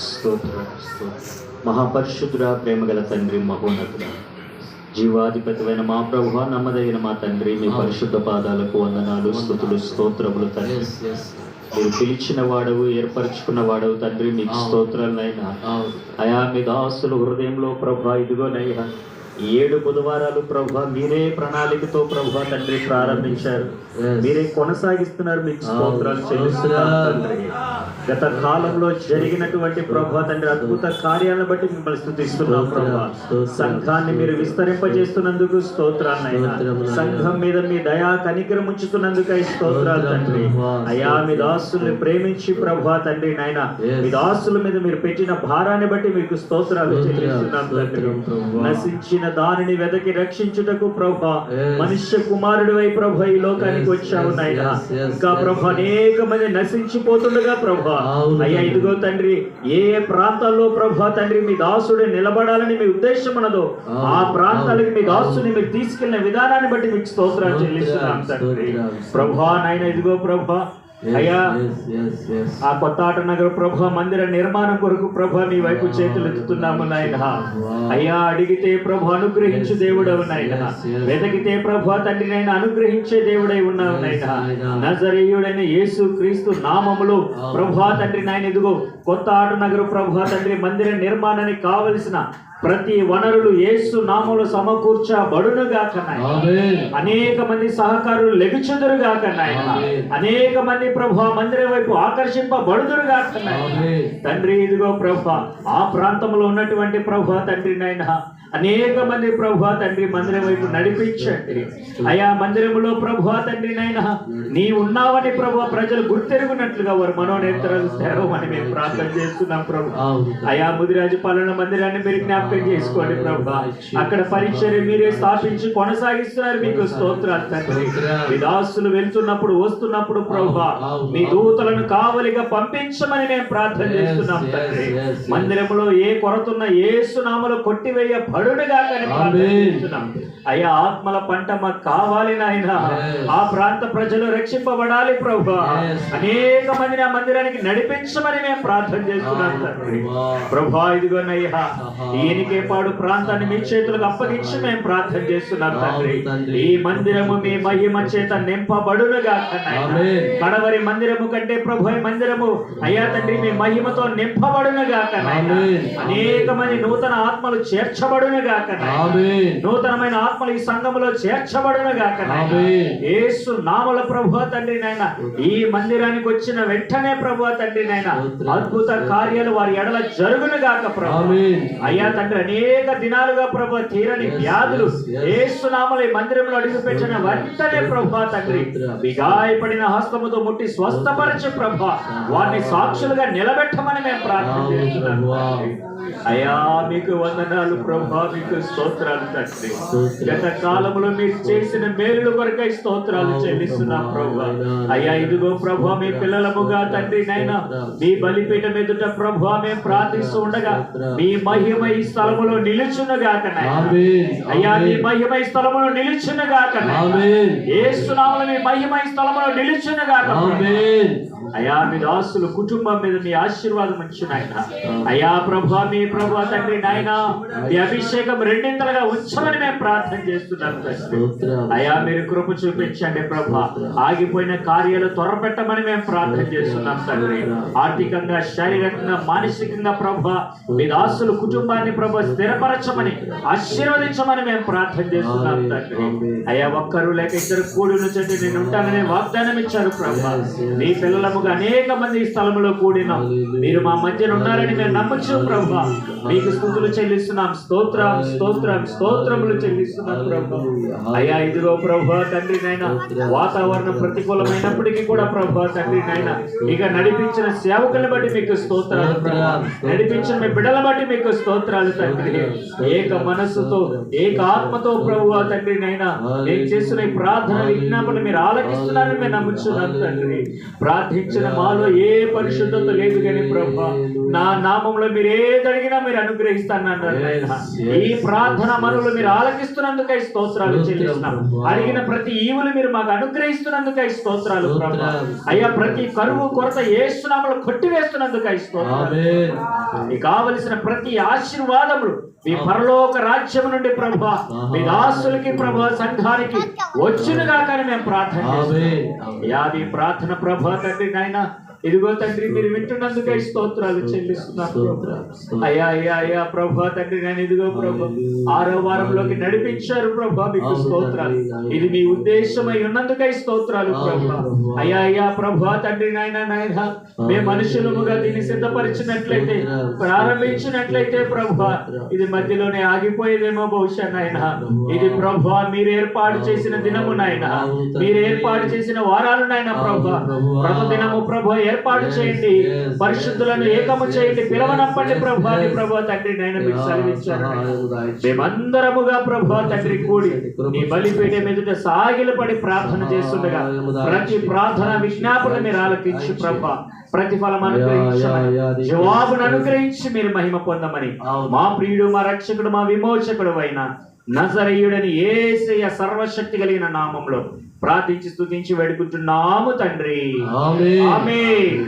స్తోత్రం స్తోత్రం. మహాపరిశుద్ధుడా, ప్రేమగల తండ్రి, మహోన్నతుడా, జీవాధిపతివైన మా ప్రభువా, నమ్మదగిన మా తండ్రి, మీ పరిశుద్ధ పాదాలకు వందనాలు, స్తుతులు, స్తోత్రములు తండ్రి. మీరు పిలిచిన వాడవు, ఏర్పరచుకున్న వాడవు తండ్రి, మీకు స్తోత్రాలనైనా. అయా మీ దాసులు హృదయంలో ప్రభా, ఇదిగోనయ్యా 7 బుధవారాలు ప్రభా మీరే ప్రణాళికతో ప్రభా తండ్రి ప్రారంభించారు, మీరే కొనసాగిస్తున్నారు. మీకు స్తోత్రాలు చెల్లిస్తున్నారు తండ్రి. గత కాలంలో జరిగినటువంటి ప్రభా తండ్రి అద్భుత కార్యాలను బట్టి మిమ్మల్ని స్తుతిస్తున్నాం ప్రభా. సంఘాన్ని మీరు విస్తరింపజేస్తున్నందుకు స్తోత్రాలైనా, సంఘం మీద మీ దయా కనికరం ఉంచుతున్నందుకు స్తోత్రాలు తండ్రి. అయా మీ దాసుల్ని ప్రేమించి ప్రభా తండ్రి నాయన, మీ దాసుల మీద మీరు పెట్టిన భారాన్ని బట్టి మీకు స్తోత్రాలు చెల్లిస్తున్నాం తండ్రి. నశించిన దానిని వెదకి రక్షించుటకు ప్రభా మనుష్య కుమారుడు వై ప్రభా ఈ లోకానికి వచ్చావు నాయన. ఇంకా ప్రభా అనేక మంది నశించిపోతుండగా ప్రభా అయ్యా ఇదిగో తండ్రి, ఏ ప్రాంతాల్లో ప్రభా తండ్రి మీ దాసుడు నిలబడాలని మీ ఉద్దేశం ఉన్నదో ఆ ప్రాంతాలకు మీ దాసుని మీరు తీసుకెళ్లిన విధానాన్ని బట్టి మీకు స్తోత్రాలు చెల్లిస్తున్నాం తండ్రి. ప్రభా నాయన ఇదిగో ప్రభా అయ్యా ఆ కొత్త నగర ప్రభా మందిర నిర్మాణం కొరకు ప్రభా మీ వైపు చేతులు ఎత్తుతున్నాము నాయన. అయ్యా అడిగితే ప్రభు అనుగ్రహించు దేవుడవు నాయన, వెతకితే ప్రభా తండ్రి నాయన అనుగ్రహించే దేవుడై ఉన్నావు నాయన. నజరేయుడైన యేసు క్రీస్తు నామములో ప్రభా తండ్రి నాయన ఇదిగో కొత్త నగర ప్రభా తండ్రి మందిర నిర్మాణానికి కావలసిన ప్రతి వనరులు యేసు నామములో సమకూర్చబడునుగాక నాయన. అనేక మంది సహకారులు లెగుచుదురుగాక నాయన. అనేక మంది ప్రభా మందిరం వైపు ఆకర్షింపబడుదురుగాక నాయన. తండ్రి ఇదిగో ప్రభా ఆ ప్రాంతంలో ఉన్నటువంటి ప్రభా తండ్రి నాయన అనేక మంది ప్రభా తండ్రి మందిరం వైపు నడిపించండి. అయా మందిరములో ప్రభా తండ్రి నాయన నీ ఉన్నావని ప్రభా ప్రజలు గుర్తెరుగునట్లుగా వారు మనోనేత్రాలు తెరవమని మేము ప్రార్థన చేస్తున్నాం ప్రభు. అయా ముదిరాజు పాలన మందిరాన్ని మీరు జ్ఞాపకం చేసుకోండి ప్రభా. అక్కడ పరిచర్య మీరే స్థాపించి కొనసాగిస్తున్నారు, మీకు స్తోత్రాలు తండ్రి. మీ దాసులు వెళ్తున్నప్పుడు వస్తున్నప్పుడు ప్రభా మీ దూతలను కావలిగా పంపించమని మేము ప్రార్థన చేస్తున్నాం తండ్రి. మందిరములో ఏ కొరతున్న యేసు నామములో కొట్టివేయ బడునుగా కానీ ప్రార్థిస్తున్నాం. అయ్యా ఆత్మల పంట మాకు కావాలి నాయన. ఆ ప్రాంత ప్రజలు రక్షింపబడాలి ప్రభా. అనేక మందిని ఆ మందిరానికి నడిపించమని మేము ప్రార్థన చేస్తున్నాం తండ్రి. ప్రభా ఇదిగోనయ్యా ఈయనకేపాడు ప్రాంతాన్ని మీ చేతులకు అప్పగించి మేము ప్రార్థన చేస్తున్నాం తండ్రి. ఈ మందిరము మీ మహిమ చేత నింపబడునుగా కడవరి మందిరము కంటే ప్రభు మందిరము అయ్యా తండ్రి మీ మహిమతో నింపబడునుగా అనేక మంది నూతన ఆత్మలు చేర్చబడునుగాక, నూతనమైన ఆత్మలు ఈ సంఘములో చేర్చబడునుగాక. యేసు నామములో ప్రభు తండ్రి నాయన ఈ మందిరానికి వచ్చిన వెంటనే ప్రభు తండ్రి నాయన అద్భుత కార్యాలు వారి ఎడల జరుగునుగాక ప్రభు. అయ్యా తండ్రి అనేక దినాలుగా ప్రభు తీరని వ్యాధులు యేసు నామములో ఈ మందిరంలో అడుగుపెట్టిన వెంటనే ప్రభు తండ్రి మీ గాయపడిన హస్తముతో ముట్టి స్వస్థపరచు ప్రభు వారిని సాక్షులుగా నిలబెట్టమని మేము ప్రార్థన చేస్తున్నాం. అయ్యా మీకు వందనాలు ప్రభా, మీకు స్తోత్రాలు తండ్రి. గత కాలంలో మీరు చేసిన మేలుల కొరకై స్తోత్రాలు చెల్లిస్తున్నాం ప్రభా. అయ్యా ఇదిగో ప్రభా మీ పిల్లలముగా తండ్రి నాయన మీ బలిపీఠం ఎదుట ప్రభా మేము ప్రార్థిస్తూ ఉండగా మీ మహిమ ఈ స్థలములో నిలుచునుగాక నాయన. అయ్యా మీ మహిమ ఈ స్థలములో నిలుచునుగాక యేసు నామములో మీ మహిమ ఈ స్థలములో నిలుచునుగాక. అయ్యా మీ దాసులు కుటుంబం మీద మీ ఆశీర్వాదం ఉంచు నాయన. అయ్యా ప్రభా మీ ప్రభా తండ్రి నాయన మీ అభిషేకం రెండింతలుగా ఉంచమని మేము ప్రార్థన చేస్తున్నాం తండ్రి. అయ్యా మీరు కృప చూపించండి ప్రభా. ఆగిపోయిన కార్యాలు త్వరపెట్టమని మేము ప్రార్థన చేస్తున్నాం తండ్రి. ఆర్థికంగా శారీరకంగా మానసికంగా ప్రభా మీ దాసులు కుటుంబాన్ని ప్రభా స్థిరపరచమని ఆశీర్వదించమని మేము ప్రార్థన చేస్తున్నాం తండ్రి. అయ్యా ఒక్కరు లేక ఇద్దరు కూడి నుంచండి నేను ఉంటానని వాగ్దానం ఇచ్చారు ప్రభా. మీ పిల్లలముగా అనేక మంది ఈ స్థలంలో కూడినాం, మీరు మా మధ్యన ఉన్నారని మేము నమ్మచ్చు ప్రభా. మీకు స్తుతులు చెల్లిస్తున్నాం, స్తోత్రం స్తోత్రం స్తోత్రములు చెల్లిస్తున్నాం ప్రభా. అయ్యా ఇదిగో ప్రభా తండ్రి నాయన వాతావరణం ప్రతికూలమైనప్పటికీ కూడా ప్రభా తండ్రి నాయన ఇక నడిపించిన సేవకులను బట్టి మీకు స్తోత్రాలు ప్రభా. నడిపించిన మీ బిడ్డల బట్టి మీకు స్తోత్రాలు తండ్రి. ఏక మనస్సుతో ఏక ఆత్మతో ప్రభువా తండ్రి నాయన నేను చేస్తున్న ఈ ప్రార్థన విజ్ఞాపనలు మీరు ఆలకిస్తున్నారని మేము నమ్ముచున్నాం తండ్రి. ప్రార్థించిన మాలో ఏ పరిశుద్ధత లేదు కానీ ప్రభా నా నామంలో మీరు ఏది అడిగినా మీరు అనుగ్రహిస్తానన్నారు నాయన. ఈ ప్రార్థన మనవులు మీరు ఆలకిస్తున్నందుకై స్తోత్రాలు చెల్లిస్తున్నాం. అడిగిన ప్రతి ఈవులు మీరు మాకు అనుగ్రహిస్తున్నందుకై స్తోత్రాలు ప్రభువా. అయ్యా, ప్రతి కరువు కొరత యేసు నామములో కొట్టివేస్తున్నందుకై స్తోత్రాలు. మీకు కావలసిన ప్రతి ఆశీర్వాదములు మీ పరలోక రాజ్యం నుండి ప్రభువా మీ దాసులకి ప్రభువా సంఘానికి వచ్చునుగా కానీ మేము ప్రార్థన చేస్తున్నాం. యాది ప్రార్థన ప్రభువా తండ్రి నాయన, ఇదిగో తండ్రి మీరు వింటున్నందుకై స్తోత్రాలు చెల్లిస్తున్నాను. అయ్యా అయ్యా అయ్యా ప్రభువా తండ్రి నేను ఇదిగో ప్రభు 6వ వారంలోకి నడిపించారు ప్రభువా, మీకు స్తోత్రాలు. ఇది మీ ఉద్దేశమై ఉన్నందుకై స్తోత్రాలు ప్రభువా. అయ్యా అయ్యా ప్రభువా తండ్రి నాయన నాయన, మేము మనుషులముగా దీన్ని సిద్ధపరిచినట్లయితే ప్రారంభించినట్లయితే ప్రభువా ఇది మధ్యలోనే ఆగిపోయేదేమో బహుశా నాయన. ఇది ప్రభువా మీరు ఏర్పాటు చేసిన దినము నాయన, మీరు ఏర్పాటు చేసిన వారాలు నాయన ప్రభువా. ప్రతిదినము ప్రభువా ఏర్పాటు చేయండి, పరిశుద్ధులను ఏకము చేయండి, పిలవనప్పండి ప్రభువా నీ ప్రభువా తండ్రి నాయన మీరు సెలవిచ్చారు. మేమందరముగా ప్రభువా తండ్రి కూడి నీ బలిపీఠం ఎదుట సాగిలపడి ప్రార్థన చేస్తుండగా ప్రతి ప్రార్థన విజ్ఞాపన మీరు ఆలకించి ప్రభువా ప్రతిఫలం అనుగ్రహించమని, జవాబును అనుగ్రహించి మీరు మహిమ పొందమని మా ప్రియుడు మా రక్షకుడు మా విమోచకుడు అయిన నజరేయుడని యేసయ్య సర్వశక్తి కలిగిన నామంలో ప్రార్థించి స్తుతించి వేడుకుంటున్నాము తండ్రి. ఆమేన్.